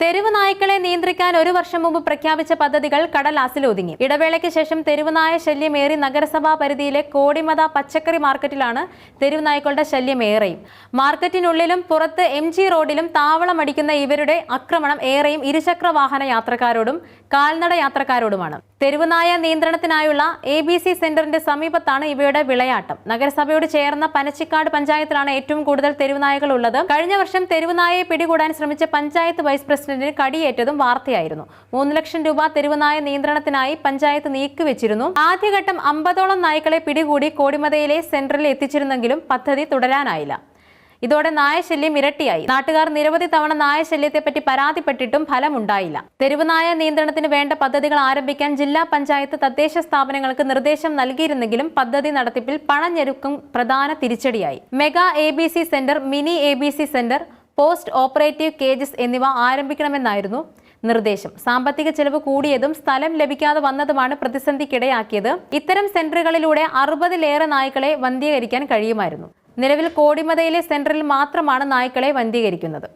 തെരുവ് നായ്ക്കളെ നിയന്ത്രിക്കാൻ ഒരു വർഷം മുമ്പ് പ്രഖ്യാപിച്ച പദ്ധതികൾ കടലാസിലൊതുങ്ങി. ഇടവേളയ്ക്ക് ശേഷം തെരുവുനായ ശല്യമേറി നഗരസഭാ പരിധിയിലെ കോടിമത പച്ചക്കറി മാർക്കറ്റിലാണ് തെരുവ് നായ്ക്കളുടെ ശല്യമേറെയും. മാർക്കറ്റിനുള്ളിലും പുറത്ത് MG റോഡിലും താവളമടിക്കുന്ന ഇവരുടെ ആക്രമണം ഏറെയും ഇരുചക്ര വാഹന യാത്രക്കാരോടും കാൽനട യാത്രക്കാരോടുമാണ്. തെരുവുനായ നിയന്ത്രണത്തിനായുള്ള ABC സെന്ററിന്റെ സമീപത്താണ് ഇവയുടെ വിളയാട്ടം. നഗരസഭയോട് ചേർന്ന പനച്ചിക്കാട് പഞ്ചായത്തിലാണ് ഏറ്റവും കൂടുതൽ തെരുവുനായകൾ ഉള്ളത്. കഴിഞ്ഞ വർഷം തെരുവുനായയെ പിടികൂടാൻ ശ്രമിച്ച പഞ്ചായത്ത് വൈസ് പ്രസിഡന്റിന് കടിയേറ്റതും വാർത്തയായിരുന്നു. 3 ലക്ഷം രൂപ തെരുവുനായ നിയന്ത്രണത്തിനായി പഞ്ചായത്ത് നീക്കിവെച്ചിരുന്നു. ആദ്യഘട്ടം 50ഓളം നായ്ക്കളെ പിടികൂടി കോടിമതയിലെ സെന്ററിൽ എത്തിച്ചിരുന്നെങ്കിലും പദ്ധതി തുടരാനായില്ല. ഇതോടെ നായശല്യം ഇരട്ടിയായി. നാട്ടുകാർ നിരവധി തവണ നായശല്യത്തെപ്പറ്റി പരാതിപ്പെട്ടിട്ടും ഫലമുണ്ടായില്ല. തെരുവുനായ നിയന്ത്രണത്തിന് വേണ്ട പദ്ധതികൾ ആരംഭിക്കാൻ ജില്ലാ പഞ്ചായത്ത് തദ്ദേശ സ്ഥാപനങ്ങൾക്ക് നിർദ്ദേശം നൽകിയിരുന്നെങ്കിലും പദ്ധതി നടത്തിപ്പിൽ പണഞ്ഞെരുക്കും പ്രധാന തിരിച്ചടിയായി. Mega ABC centre, mini ABC centre, post operative cages എന്നിവ ആരംഭിക്കണമെന്നായിരുന്നു നിർദ്ദേശം. സാമ്പത്തിക ചെലവ് കൂടിയതും സ്ഥലം ലഭിക്കാതെ വന്നതുമാണ് പ്രതിസന്ധിക്കിടയാക്കിയത്. ഇത്തരം സെന്ററുകളിലൂടെ 60ലേറെ നായ്ക്കളെ വന്ധീകരിക്കാൻ കഴിയുമായിരുന്നു. നിലവിൽ കോടിമതയിലെ സെന്ററിൽ മാത്രമാണ് നായ്ക്കളെ വന്ധീകരിക്കുന്നത്.